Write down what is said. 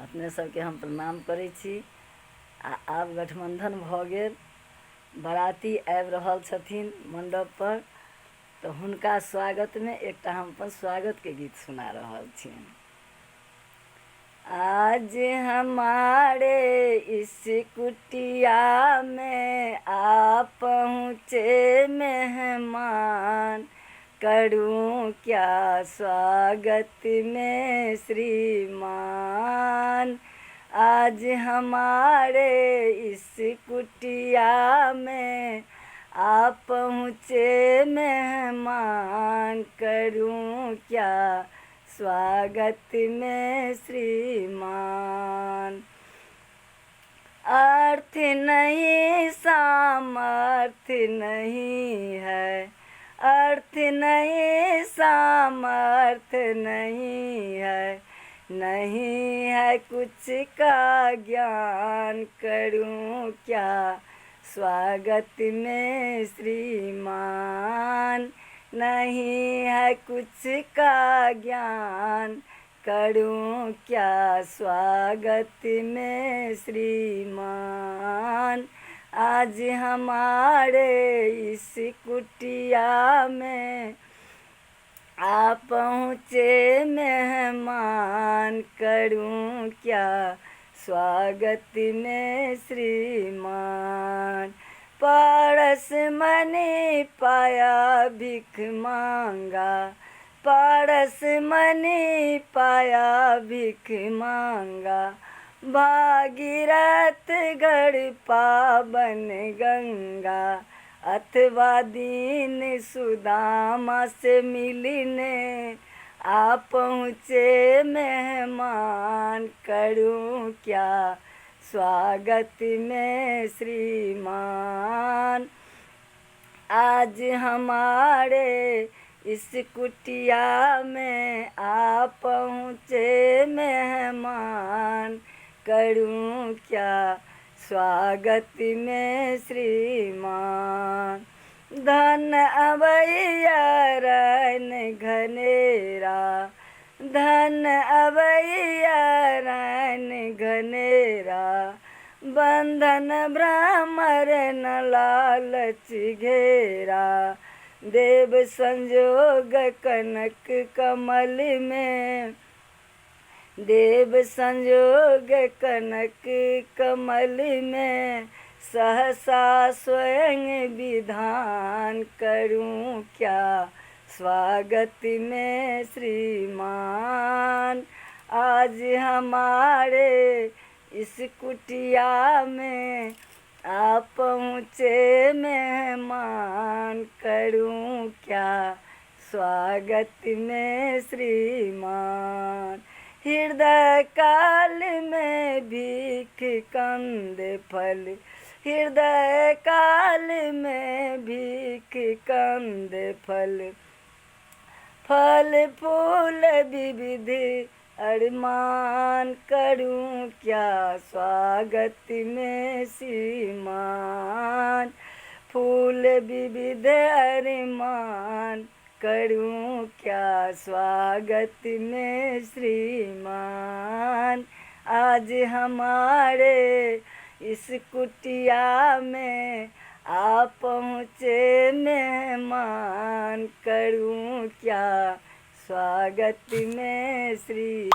अपने सबके हम प्रणाम करै छी। आब गठबंधन भऽ गेल, बराती आबि रहल छथिन मंडप पर, तो हुनका स्वागत में एकटा हम अपन स्वागत के गीत सुना रहल छियनि। आज हमारे इस कुटिया में आ पहुँचे मेहमान, करूं क्या स्वागत में श्रीमान। आज हमारे इस कुटिया में आ पहुँचे मेहमान, करूं क्या स्वागत में श्रीमान। अर्थ नहीं सामर्थ्य नहीं है, अर्थ नहीं सामर्थ्य नहीं है, नहीं है कुछ का ज्ञान, करूं क्या स्वागत में श्रीमान। नहीं है कुछ का ज्ञान, करूं क्या स्वागत में श्रीमान। आज हमारे इस कुटिया में आ पहुँचे मेहमान, करूं क्या स्वागत में श्रीमान। पारस मणि पाया भिख मांगा, पारस मणि पाया भिख मांगा, भागीरथ गढ़ पावन गंगा, अथवा दीन सुदामा से मिलने आ पहुँचे मेहमान, करूं क्या स्वागत में श्रीमान। आज हमारे इस कुटिया में आ पहुँचे मेहमान, करूं क्या स्वागत में श्रीमान। धन अवैया रैन घनेरा, धन अवैया रैन घनेरा, बंधन भ्रमर न लालच घेरा, देव संजोग कनक कमल में, देव संजोग कनक कमल में, सहसा स्वयं विधान, करूं क्या स्वागत में श्रीमान। आज हमारे इस कुटिया में आ पहुँचे मेहमान, करूं क्या स्वागत में श्रीमान। हृदय काल में भीख कंद फल, हृदय काल में भीख कंद फल, फल फूल विविध अरमान, करूं क्या स्वागत में श्रीमान। फूल विविध अरमान, करूं क्या स्वागत में श्रीमान। आज हमारे इस कुटिया में आ पहुँचे मेहमान, करूं क्या स्वागत में श्री